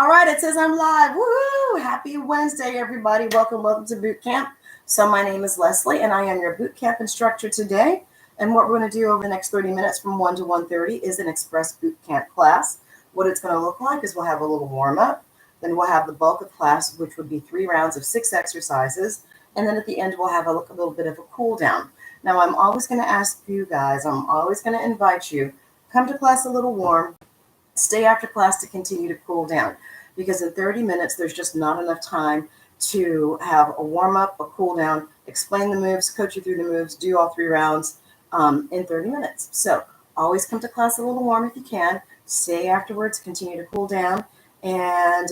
All right, it says I'm live. Woo! Happy Wednesday, everybody. Welcome to Bootcamp. So my name is Leslie, and I am your Bootcamp instructor today. And what we're going to do over the next 30 minutes from 1 to 1:30 is an express Bootcamp class. What it's going to look like is we'll have a little warm-up. Then we'll have the bulk of class, which would be 3 rounds of 6 exercises. And then at the end, we'll have a little bit of a cool down. Now, I'm always going to ask you guys, I'm always going to invite you, come to class a little warm. Stay after class to continue to cool down, because in 30 minutes, there's just not enough time to have a warm up, a cool down, explain the moves, coach you through the moves, do all 3 rounds in 30 minutes. So always come to class a little warm if you can. Stay afterwards, continue to cool down. And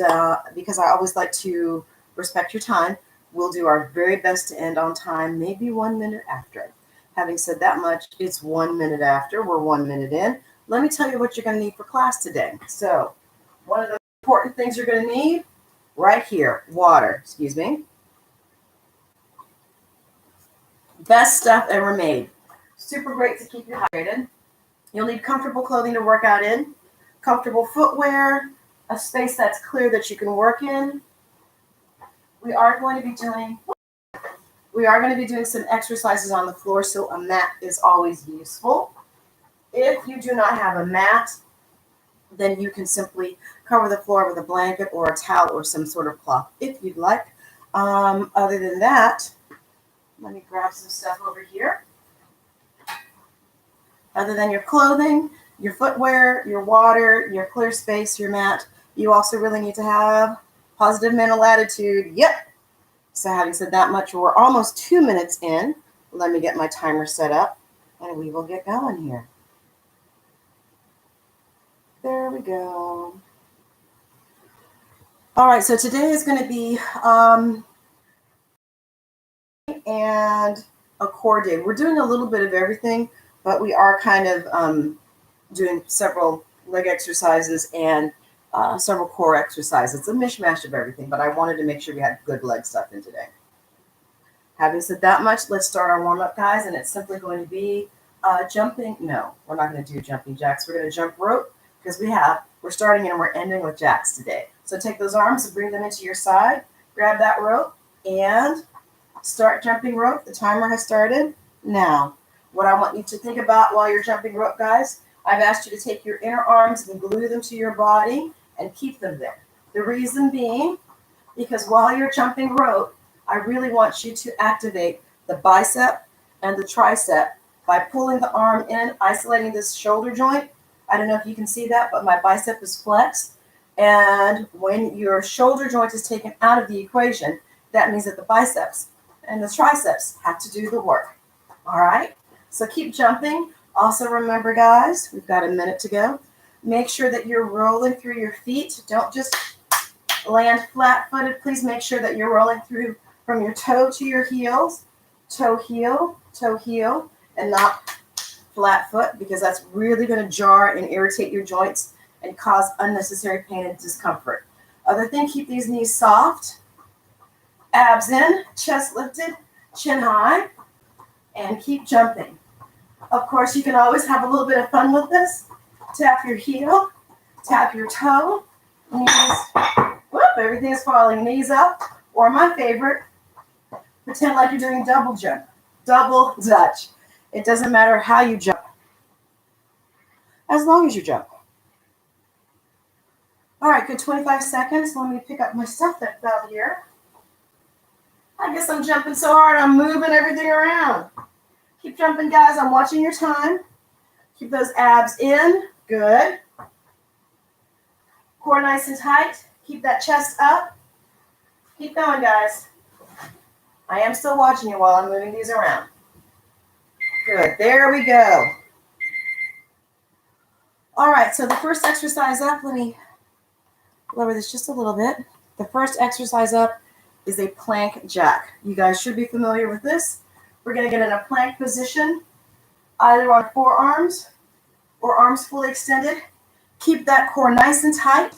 because I always like to respect your time, we'll do our very best to end on time, maybe 1 minute after. Having said that much, it's 1 minute after. We're 1 minute in. Let me tell you what you're going to need for class today. So one of the important things you're going to need right here, water, Best stuff ever made. Super great to keep you hydrated. You'll need comfortable clothing to work out in, comfortable footwear, a space that's clear that you can work in. We are going to be doing some exercises on the floor, so a mat is always useful. If you do not have a mat, then you can simply cover the floor with a blanket or a towel or some sort of cloth if you'd like. Other than that, let me grab some stuff over here. Other than your clothing, your footwear, your water, your clear space, your mat, you also really need to have positive mental attitude. Yep. So having said that much, we're almost 2 minutes in. Let me get my timer set up and we will get going here. There we go. All right, so today is going to be and a core day. We're doing a little bit of everything, but we are kind of doing several leg exercises and several core exercises. It's a mishmash of everything, but I wanted to make sure we had good leg stuff in today. Having said that much, let's start our warm-up, guys, and it's simply going to be jumping. No, we're not going to do jumping jacks. We're going to jump rope, because we're starting and we're ending with jacks today. So take those arms and bring them into your side, grab that rope, and start jumping rope. The timer has started. Now, what I want you to think about while you're jumping rope, guys, I've asked you to take your inner arms and glue them to your body and keep them there. The reason being, because while you're jumping rope, I really want you to activate the bicep and the tricep by pulling the arm in, isolating this shoulder joint. I don't know if you can see that, but my bicep is flexed. And when your shoulder joint is taken out of the equation, that means that the biceps and the triceps have to do the work. All right? So keep jumping. Also remember, guys, we've got a minute to go. Make sure that you're rolling through your feet. Don't just land flat-footed. Please make sure that you're rolling through from your toe to your heels, toe, heel, and not flat foot, because that's really going to jar and irritate your joints and cause unnecessary pain and discomfort. Other thing, keep these knees soft, abs in, chest lifted, chin high, and keep jumping. Of course, you can always have a little bit of fun with this. Tap your heel, tap your toe, knees, whoop, everything is falling, knees up, or my favorite, pretend like you're doing double jump, double Dutch. It doesn't matter how you jump, as long as you jump. All right, good 25 seconds. Let me pick up my stuff that fell here. I guess I'm jumping so hard, I'm moving everything around. Keep jumping, guys. I'm watching your time. Keep those abs in. Good. Core nice and tight. Keep that chest up. Keep going, guys. I am still watching you while I'm moving these around. Good. There we go. All right, so the first exercise up, let me lower this just a little bit. The first exercise up is a plank jack. You guys should be familiar with this. We're going to get in a plank position, either on forearms or arms fully extended. Keep that core nice and tight.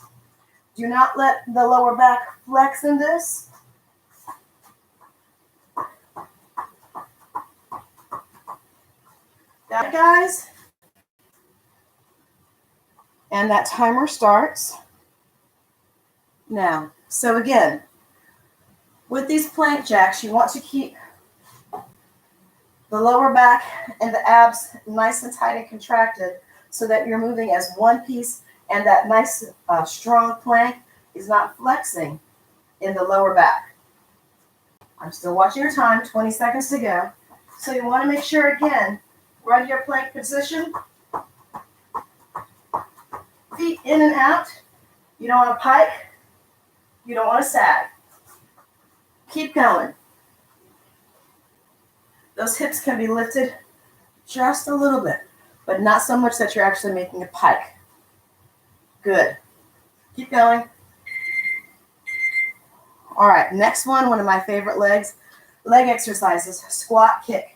Do not let the lower back flex in this. Got it, guys? And that timer starts Now, so again, with these plank jacks, you want to keep the lower back and the abs nice and tight and contracted so that you're moving as one piece, and that nice strong plank is not flexing in the lower back. I'm still watching your time, 20 seconds to go. So you want to make sure, again, run your plank position, feet in and out. You don't want to pike, you don't want to sag. Keep going. Those hips can be lifted just a little bit, but not so much that you're actually making a pike. Good. Keep going. All right, next one of my favorite leg exercises, squat kick.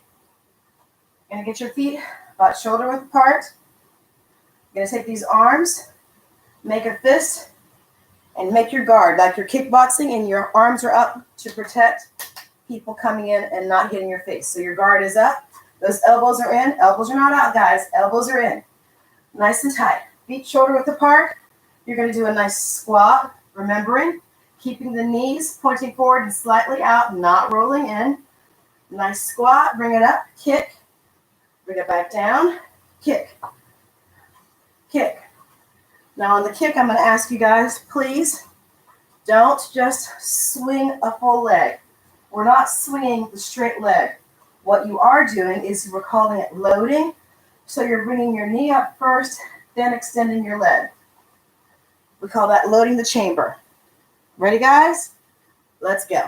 You're gonna get your feet about shoulder width apart. You're gonna take these arms, make a fist, and make your guard, like you're kickboxing and your arms are up to protect people coming in and not hitting your face. So your guard is up, those elbows are in, elbows are not out, guys, elbows are in. Nice and tight, feet shoulder width apart. You're gonna do a nice squat, remembering, keeping the knees pointing forward and slightly out, not rolling in. Nice squat, bring it up, kick, bring it back down, kick, kick. Now on the kick, I'm gonna ask you guys, please don't just swing a full leg. We're not swinging the straight leg. What you are doing is we're calling it loading. So you're bringing your knee up first, then extending your leg. We call that loading the chamber. Ready, guys? Let's go.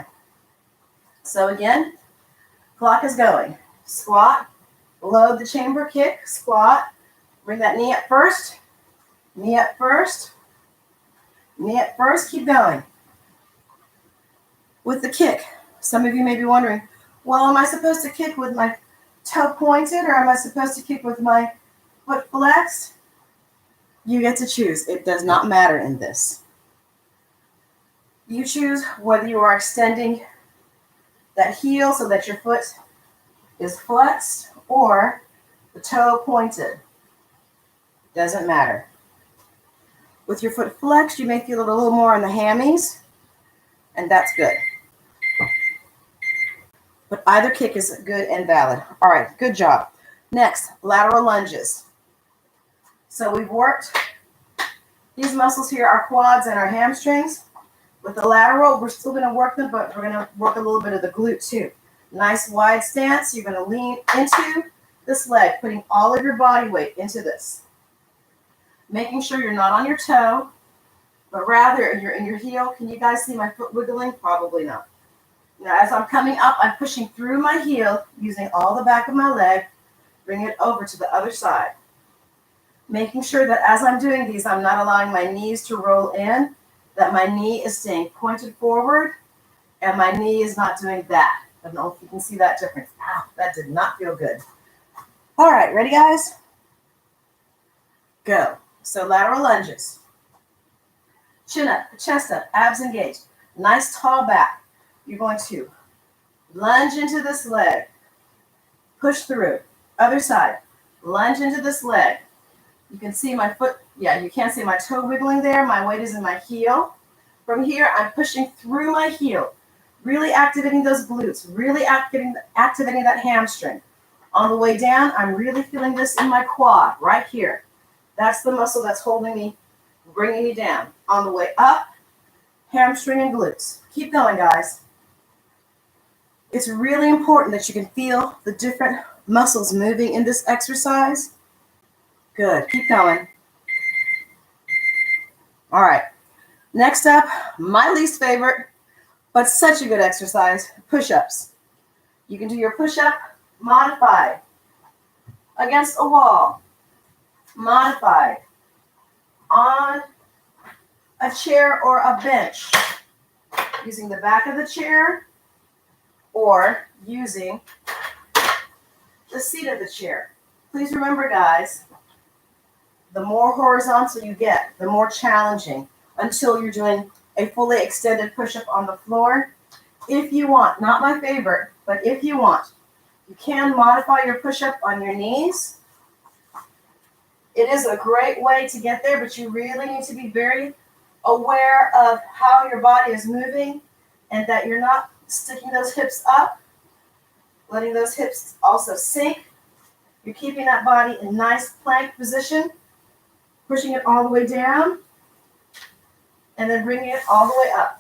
So again, clock is going. Squat, load the chamber, kick, squat. Bring that knee up first. Knee up first. Knee up first. Keep going. With the kick, some of you may be wondering, well, am I supposed to kick with my toe pointed or am I supposed to kick with my foot flexed? You get to choose. It does not matter in this. You choose whether you are extending that heel so that your foot is flexed or the toe pointed. Doesn't matter. With your foot flexed, you may feel it a little more on the hammies, and that's good. But either kick is good and valid. All right, good job. Next, lateral lunges. So we've worked these muscles here, our quads and our hamstrings. With the lateral, we're still going to work them, but we're going to work a little bit of the glute too. Nice wide stance. You're going to lean into this leg, putting all of your body weight into this. Making sure you're not on your toe, but rather you're in your heel. Can you guys see my foot wiggling? Probably not. Now, as I'm coming up, I'm pushing through my heel, using all the back of my leg, bring it over to the other side. Making sure that as I'm doing these, I'm not allowing my knees to roll in, that my knee is staying pointed forward, and my knee is not doing that. I don't know if you can see that difference. Ow, that did not feel good. All right, ready, guys? Go. So lateral lunges. Chin up, chest up, abs engaged. Nice tall back. You're going to lunge into this leg. Push through. Other side. Lunge into this leg. You can see my foot. Yeah, you can't see my toe wiggling there. My weight is in my heel. From here, I'm pushing through my heel. Really activating those glutes. Really activating that hamstring. On the way down, I'm really feeling this in my quad right here. That's the muscle that's holding me, bringing me down. On the way up, hamstring and glutes. Keep going, guys. It's really important that you can feel the different muscles moving in this exercise. Good. Keep going. All right. Next up, my least favorite, but such a good exercise, push-ups. You can do your push-up modified against a wall, modified on a chair or a bench, using the back of the chair or using the seat of the chair. Please remember, guys, the more horizontal you get, the more challenging, until you're doing a fully extended push-up on the floor. If you want, not my favorite, but if you want, you can modify your push-up on your knees. It is a great way to get there, but you really need to be very aware of how your body is moving and that you're not sticking those hips up, letting those hips also sink. You're keeping that body in nice plank position, pushing it all the way down, and then bringing it all the way up.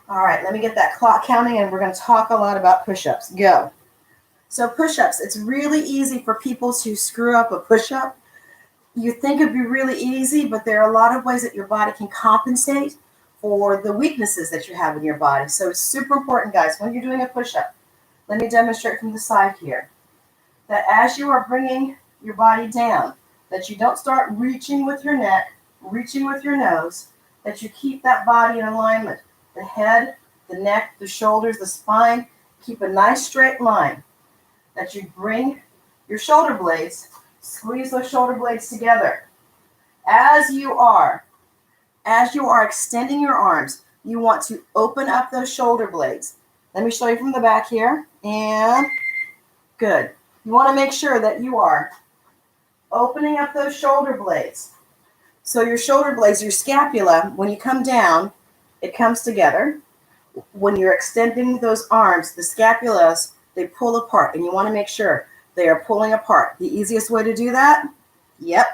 All right, let me get that clock counting, and we're going to talk a lot about push-ups. Go. So push-ups, it's really easy for people to screw up a push-up. You think it'd be really easy, but there are a lot of ways that your body can compensate for the weaknesses that you have in your body. So it's super important, guys, when you're doing a push-up. Let me demonstrate from the side here. That as you are bringing your body down, that you don't start reaching with your neck, reaching with your nose, that you keep that body in alignment. The head, the neck, the shoulders, the spine, keep a nice straight line. That you bring your shoulder blades, squeeze those shoulder blades together. As you are extending your arms, you want to open up those shoulder blades. Let me show you from the back here. And good. You want to make sure that you are opening up those shoulder blades. So your shoulder blades, your scapula, when you come down, it comes together. When you're extending those arms, the scapulas, they pull apart, and you want to make sure they are pulling apart. The easiest way to do that? Yep.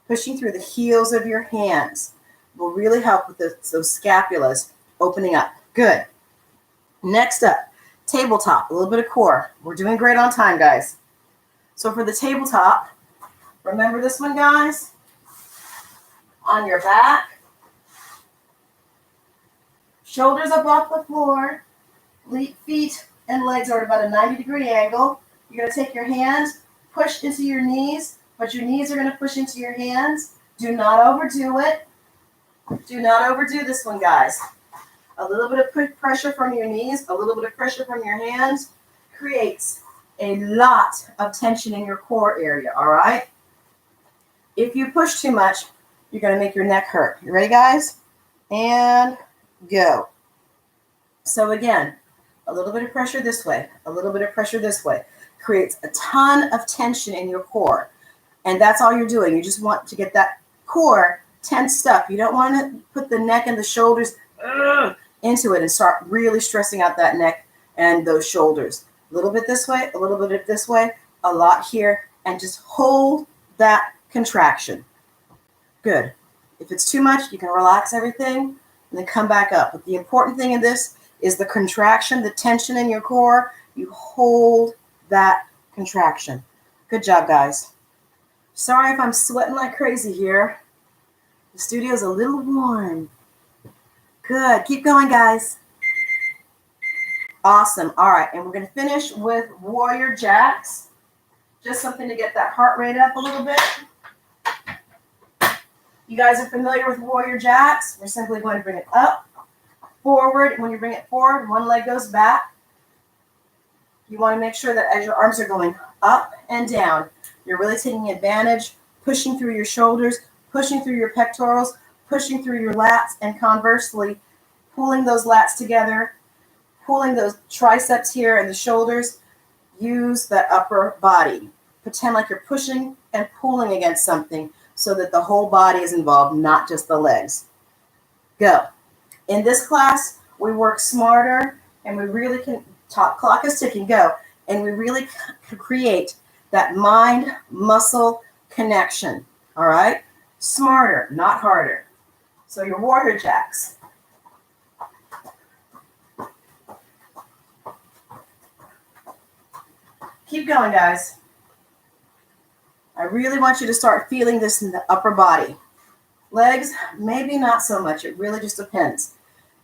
Pushing through the heels of your hands will really help with those scapulas opening up. Good. Next up, tabletop, a little bit of core. We're doing great on time, guys. So for the tabletop, remember this one, guys? On your back, shoulders up off the floor, feet and legs are at about a 90-degree angle. You're going to take your hands, push into your knees, but your knees are going to push into your hands. Do not overdo it. Do not overdo this one, guys. A little bit of pressure from your knees, a little bit of pressure from your hands creates a lot of tension in your core area, all right? If you push too much, you're going to make your neck hurt. You ready, guys? And go. So again, a little bit of pressure this way, a little bit of pressure this way creates a ton of tension in your core. And that's all you're doing. You just want to get that core tensed up. You don't want to put the neck and the shoulders into it and start really stressing out that neck and those shoulders. A little bit this way, a little bit this way, a lot here, and just hold that contraction. Good. If it's too much, you can relax everything and then come back up. But the important thing in this is the contraction, the tension in your core. You hold that contraction. Good job, guys. Sorry if I'm sweating like crazy here. The studio's a little warm. Good. Keep going, guys. Awesome. All right. And we're going to finish with warrior jacks. Just something to get that heart rate up a little bit. You guys are familiar with warrior jacks. We're simply going to bring it up, forward. When you bring it forward, one leg goes back. You want to make sure that as your arms are going up and down, you're really taking advantage, pushing through your shoulders, pushing through your pectorals, pushing through your lats, and conversely, pulling those lats together, pulling those triceps here and the shoulders. Use that upper body. Pretend like you're pushing and pulling against something so that the whole body is involved, not just the legs. Go. In this class, we work smarter, and we really can, top clock is ticking, go. And we really create that mind-muscle connection, all right? Smarter, not harder. So your warrior jacks. Keep going, guys. I really want you to start feeling this in the upper body. Legs, maybe not so much. It really just depends.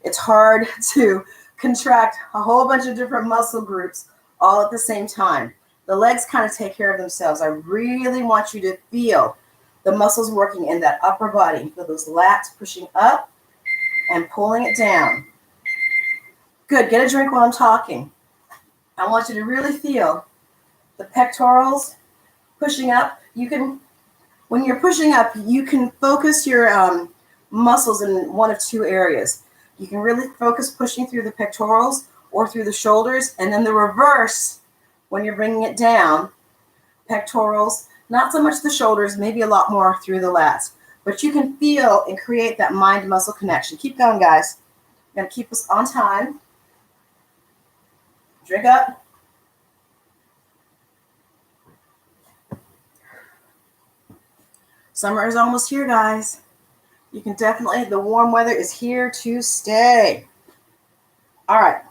It's hard to contract a whole bunch of different muscle groups all at the same time. The legs kind of take care of themselves. I really want you to feel the muscles working in that upper body. Feel those lats pushing up and pulling it down. Good. Get a drink while I'm talking. I want you to really feel the pectorals pushing up. You can, when you're pushing up, you can focus your muscles in one of two areas. You can really focus pushing through the pectorals or through the shoulders, and then the reverse, when you're bringing it down, pectorals, not so much the shoulders, maybe a lot more through the lats. but you can feel and create that mind-muscle connection. Keep going, guys. I'm going to keep us on time. Drink up. Summer is almost here, guys. You can definitely, the warm weather is here to stay. All right.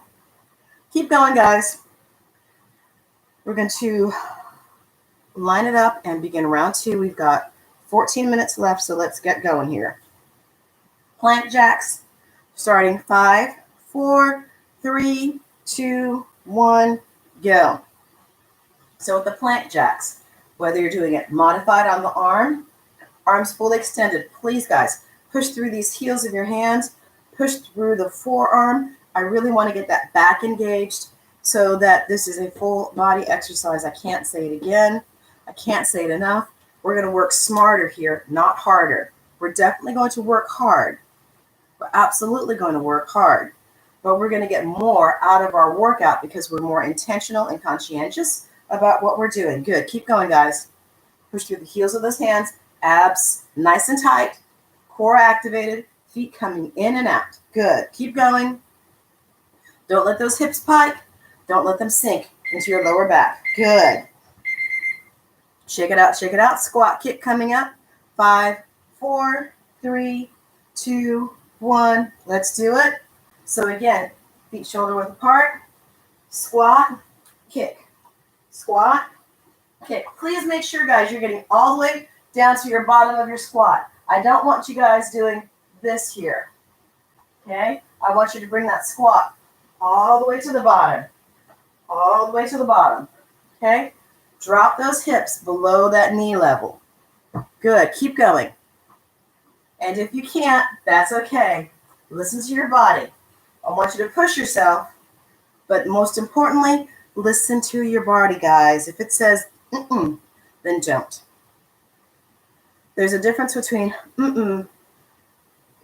Keep going, guys. We're going to line it up and begin round 2. We've got 14 minutes left, so let's get going here. Plank jacks, starting 5, 4, 3, 2, 1, go. So with the plank jacks, whether you're doing it modified on the arm, arms fully extended, please, guys, push through these heels of your hands, push through the forearm. I really want to get that back engaged so that this is a full body exercise. I can't say it again. I can't say it enough. We're going to work smarter here, not harder. We're definitely going to work hard. We're absolutely going to work hard, but we're going to get more out of our workout because we're more intentional and conscientious about what we're doing. Good. Keep going, guys. Push through the heels of those hands, abs nice and tight, core activated, feet coming in and out. Good. Keep going. Don't let those hips pike. Don't let them sink into your lower back. Good. Shake it out, shake it out. Squat kick coming up. 5, 4, 3, 2, 1. Let's do it. So again, feet shoulder width apart. Squat, kick. Squat, kick. Please make sure, guys, you're getting all the way down to your bottom of your squat. I don't want you guys doing this here. Okay? I want you to bring that squat all the way to the bottom. All the way to the bottom. Okay? Drop those hips below that knee level. Good. Keep going. And if you can't, that's okay. Listen to your body. I want you to push yourself, but most importantly, listen to your body, guys. If it says, then don't. There's a difference between,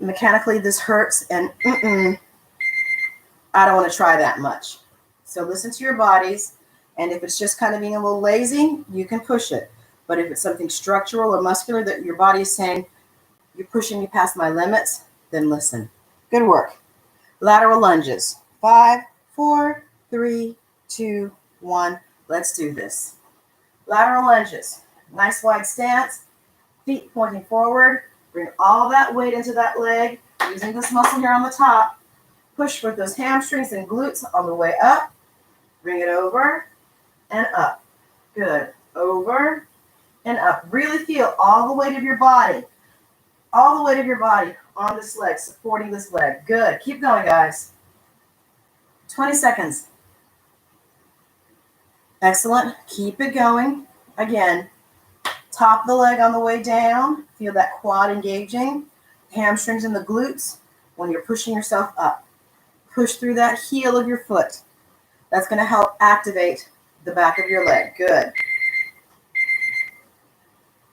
mechanically this hurts, and, I don't want to try that much. So listen to your bodies, and if it's just kind of being a little lazy, you can push it. But if it's something structural or muscular that your body is saying, you're pushing me past my limits, then listen. Good work. Lateral lunges. 5, 4, 3, 2, 1. Let's do this. Lateral lunges. Nice wide stance. Feet pointing forward. Bring all that weight into that leg. Using this muscle here on the top. Push with those hamstrings and glutes on the way up. Bring it over and up. Good. Over and up. Really feel all the weight of your body. All the weight of your body on this leg, supporting this leg. Good. Keep going, guys. 20 seconds. Excellent. Keep it going. Again, top of the leg on the way down. Feel that quad engaging. Hamstrings and the glutes when you're pushing yourself up. Push through that heel of your foot. That's going to help activate the back of your leg. Good.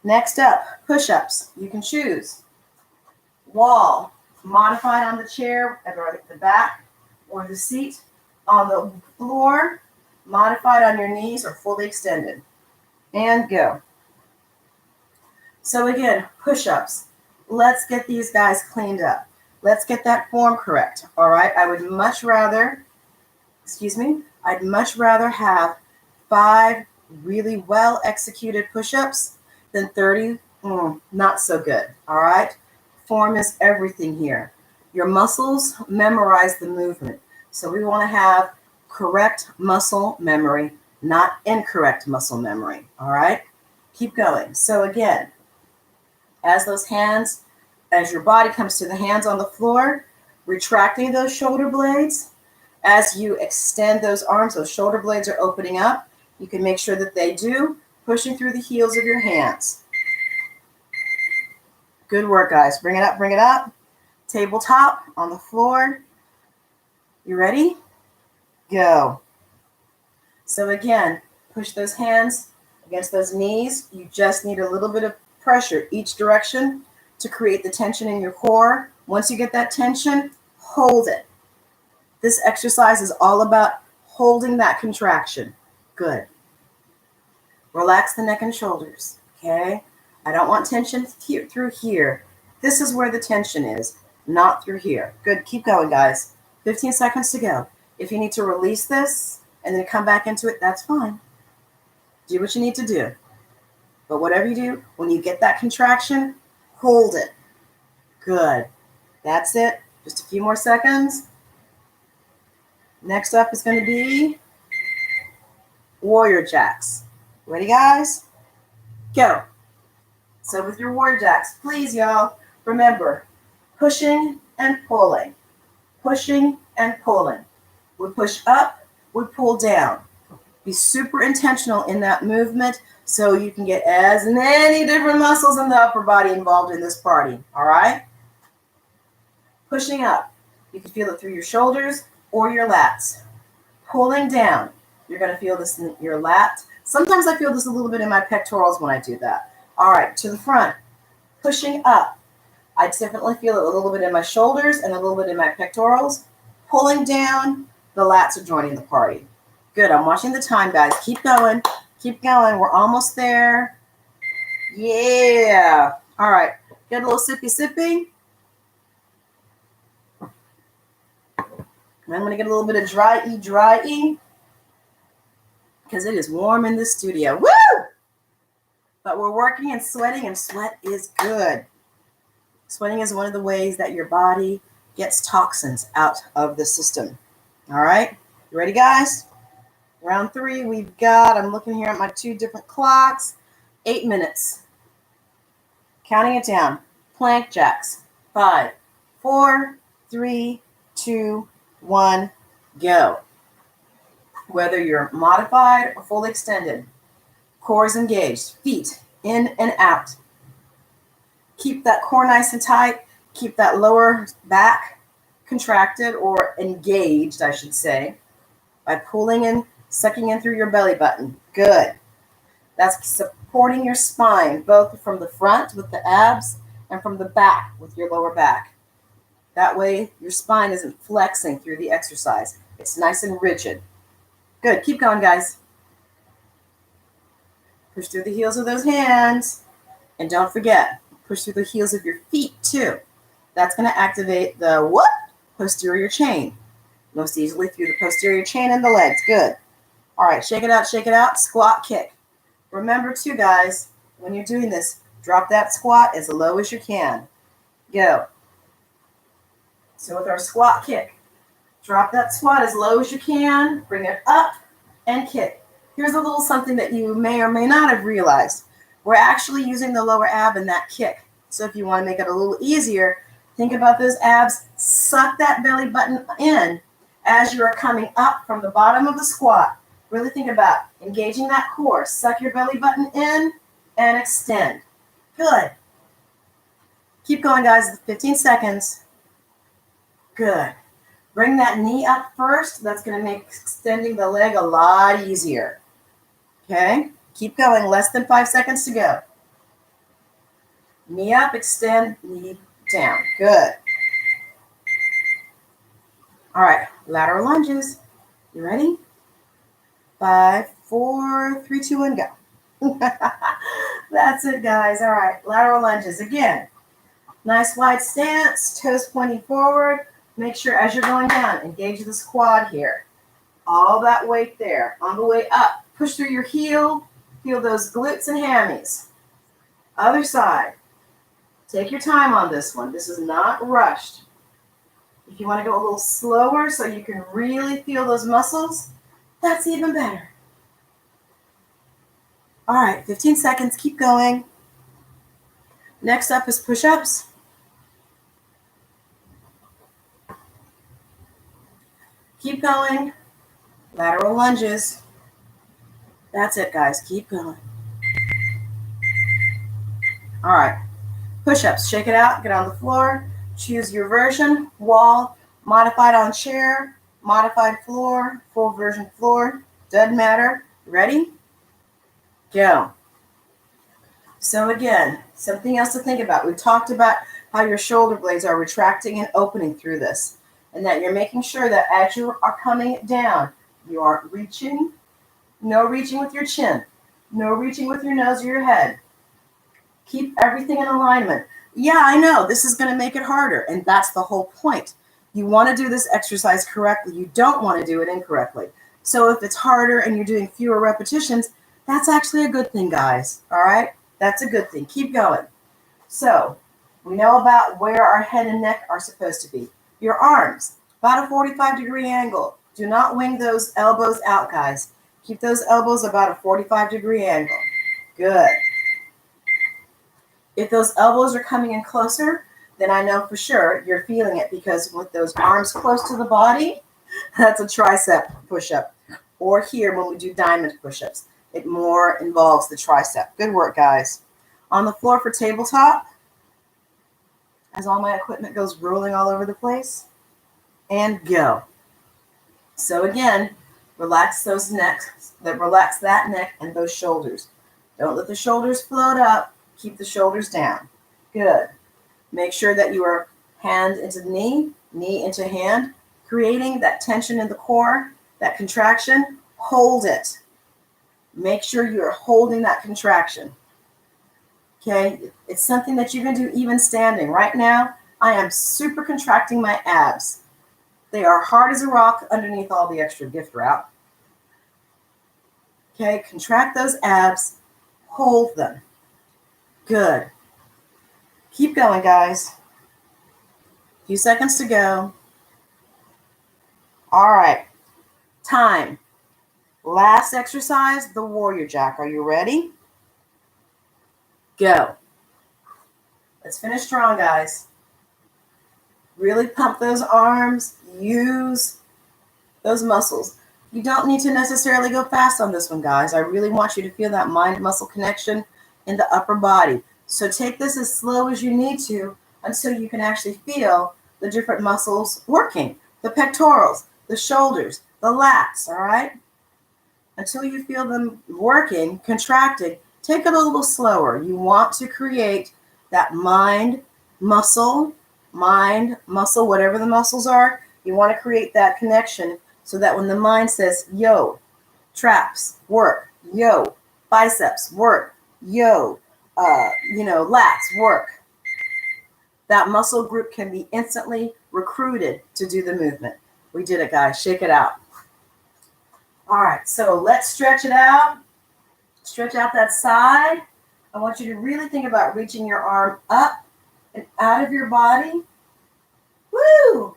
Next up, push-ups. You can choose wall, modified on the chair, either at the back or the seat. On the floor, modified on your knees or fully extended. And go. So again, push-ups. Let's get these guys cleaned up. Let's get that form correct. All right, I'd much rather have 5 really well executed push-ups than 30 not so good. All right, form is everything here. Your muscles memorize the movement. So we want to have correct muscle memory, not incorrect muscle memory. All right, keep going. So again, as your body comes to the hands on the floor, retracting those shoulder blades. As you extend those arms, those shoulder blades are opening up. You can make sure that they do, pushing through the heels of your hands. Good work, guys. Bring it up, bring it up. Tabletop on the floor. You ready? Go. So again, push those hands against those knees. You just need a little bit of pressure each direction to create the tension in your core. Once you get that tension, hold it. This exercise is all about holding that contraction. Good. Relax the neck and shoulders, okay? I don't want tension through here. This is where the tension is, not through here. Good. Keep going, guys. 15 seconds to go. If you need to release this and then come back into it, that's fine. Do what you need to do. But whatever you do, when you get that contraction, hold it. Good. That's it. Just a few more seconds. Next up is going to be warrior jacks. Ready, guys? Go. So with your warrior jacks, please, y'all, remember, pushing and pulling. Pushing and pulling. We push up, we pull down. Be super intentional in that movement so you can get as many different muscles in the upper body involved in this party, all right? Pushing up, you can feel it through your shoulders or your lats. Pulling down, you're going to feel this in your lats. Sometimes I feel this a little bit in my pectorals when I do that. All right, to the front, pushing up. I definitely feel it a little bit in my shoulders and a little bit in my pectorals. Pulling down, the lats are joining the party. Good, I'm watching the time, guys. Keep going, keep going. We're almost there. Yeah. All right, get a little sippy. And I'm going to get a little bit of dry-y, because it is warm in the studio. Woo! But we're working and sweat is good. Sweating is one of the ways that your body gets toxins out of the system. All right? You ready, guys? Round 3, we've got, I'm looking here at my 2 different clocks, 8 minutes. Counting it down. Plank jacks. 5, 4, 3, 2, 1, go. Whether you're modified or fully extended, core is engaged, feet in and out. Keep that core nice and tight. Keep that lower back contracted or engaged, I should say, by pulling in, sucking in through your belly button. Good. That's supporting your spine, both from the front with the abs and from the back with your lower back. That way, your spine isn't flexing through the exercise. It's nice and rigid. Good. Keep going, guys. Push through the heels of those hands. And don't forget, push through the heels of your feet, too. That's going to activate the what? Posterior chain. Most easily through the posterior chain and the legs. Good. All right, shake it out. Squat, kick. Remember, too, guys, when you're doing this, drop that squat as low as you can. Go. So with our squat kick, drop that squat as low as you can, bring it up, and kick. Here's a little something that you may or may not have realized. We're actually using the lower ab in that kick. So if you want to make it a little easier, think about those abs. Suck that belly button in as you are coming up from the bottom of the squat. Really think about engaging that core. Suck your belly button in and extend. Good. Keep going, guys. 15 seconds. Good. Bring that knee up first. That's going to make extending the leg a lot easier. Okay? Keep going. Less than 5 seconds to go. Knee up, extend, knee down. Good. All right. Lateral lunges. You ready? 5, 4, 3, 2, 1, go. That's it, guys. All right. Lateral lunges. Again, nice wide stance, toes pointing forward. Make sure as you're going down, engage this quad here. All that weight there. On the way up, push through your heel. Feel those glutes and hammies. Other side. Take your time on this one. This is not rushed. If you want to go a little slower so you can really feel those muscles, that's even better. All right, 15 seconds. Keep going. Next up is push-ups. Keep going. Lateral lunges. That's it, guys. Keep going. All right. Push-ups. Shake it out. Get on the floor. Choose your version. Wall. Modified on chair. Modified floor. Full version floor. Doesn't matter. Ready? Go. So again, something else to think about. We talked about how your shoulder blades are retracting and opening through this. And that you're making sure that as you are coming down, you aren't reaching. No reaching with your chin. No reaching with your nose or your head. Keep everything in alignment. Yeah, I know this is going to make it harder, and that's the whole point. You want to do this exercise correctly. You don't want to do it incorrectly. So if it's harder and you're doing fewer repetitions, that's actually a good thing, guys. All right? That's a good thing. Keep going. So we know about where our head and neck are supposed to be. Your arms, about a 45-degree angle. Do not wing those elbows out, guys. Keep those elbows about a 45-degree angle. Good. If those elbows are coming in closer, then I know for sure you're feeling it, because with those arms close to the body, that's a tricep push-up. Or here when we do diamond push-ups, it more involves the tricep. Good work, guys. On the floor for tabletop, as all my equipment goes rolling all over the place, and go. So again, relax those necks, relax that neck and those shoulders. Don't let the shoulders float up. Keep the shoulders down. Good. Make sure that you are hand into knee, knee into hand, creating that tension in the core, that contraction. Hold it. Make sure you're holding that contraction. Okay? It's something that you can do even standing. Right now, I am super contracting my abs. They are hard as a rock underneath all the extra gift wrap. Okay? Contract those abs. Hold them. Good. Keep going, guys. A few seconds to go. All right. Time. Last exercise, the warrior jack. Are you ready? Go. Let's finish strong, guys. Really pump those arms. Use those muscles. You don't need to necessarily go fast on this one, guys. I really want you to feel that mind-muscle connection in the upper body. So take this as slow as you need to until you can actually feel the different muscles working. The pectorals, the shoulders, the lats, all right? Until you feel them working, contracting, take it a little slower. You want to create that mind, muscle, whatever the muscles are, you want to create that connection so that when the mind says, yo, traps, work, yo, biceps, work, yo, lats, work, that muscle group can be instantly recruited to do the movement. We did it, guys. Shake it out. All right, so let's stretch it out. Stretch out that side. I want you to really think about reaching your arm up and out of your body. Woo!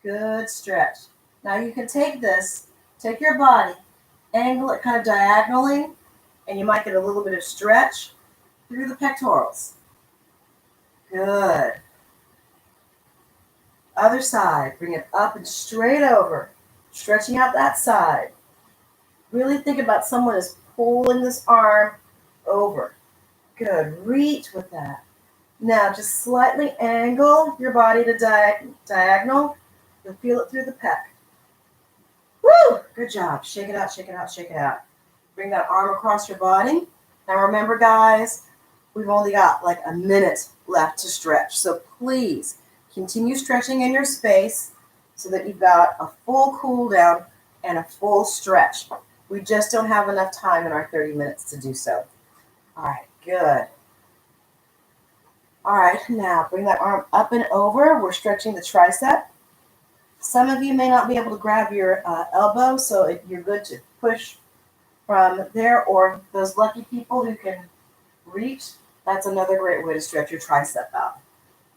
Good stretch. Now you can take your body, angle it kind of diagonally, and you might get a little bit of stretch through the pectorals. Good. Other side, bring it up and straight over, stretching out that side. Really think about someone is pulling this arm over. Good. Reach with that. Now just slightly angle your body to diagonal. You'll feel it through the pec. Woo! Good job. Shake it out, shake it out, shake it out. Bring that arm across your body. Now remember, guys, we've only got like a minute left to stretch. So please continue stretching in your space so that you've got a full cool down and a full stretch. We just don't have enough time in our 30 minutes to do so. All right, good. All right, now bring that arm up and over. We're stretching the tricep. Some of you may not be able to grab your elbow, so you're good to push from there, or those lucky people who can reach, that's another great way to stretch your tricep out.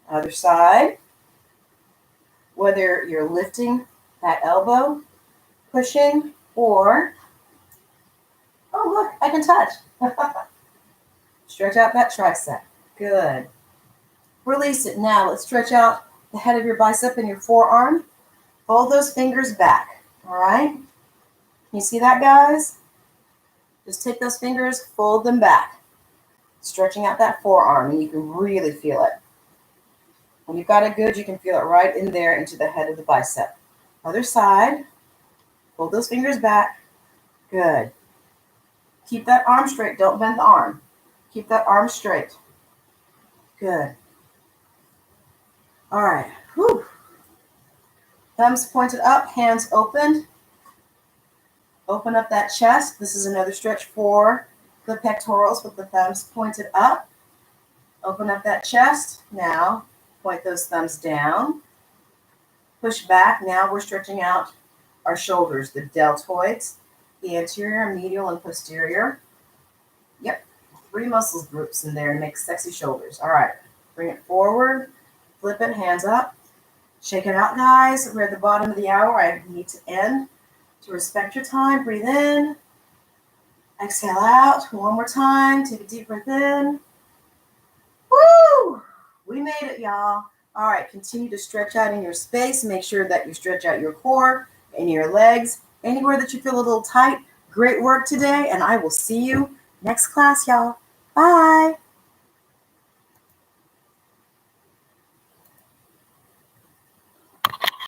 Other side, whether you're lifting that elbow, pushing, or, oh look, I can touch. Stretch out that tricep. Good. Release it. Now let's stretch out the head of your bicep and your forearm. Fold those fingers back. All right? You see that, guys? Just take those fingers, fold them back. Stretching out that forearm, and you can really feel it. When you've got it good, you can feel it right in there into the head of the bicep. Other side. Fold those fingers back. Good. Keep that arm straight. Don't bend the arm. Keep that arm straight. Good. All right. Whew. Thumbs pointed up, hands opened. Open up that chest. This is another stretch for the pectorals with the thumbs pointed up. Open up that chest. Now, point those thumbs down. Push back. Now we're stretching out our shoulders, the deltoids, the anterior, medial, and posterior. Yep, 3 muscle groups in there to make sexy shoulders. All right, bring it forward, flip it, hands up. Shake it out, guys. We're at the bottom of the hour. I need to end. To respect your time, breathe in. Exhale out. One more time. Take a deep breath in. Woo! We made it, y'all. All right, continue to stretch out in your space. Make sure that you stretch out your core and your legs. Anywhere that you feel a little tight. Great work today, and I will see you next class, y'all. Bye.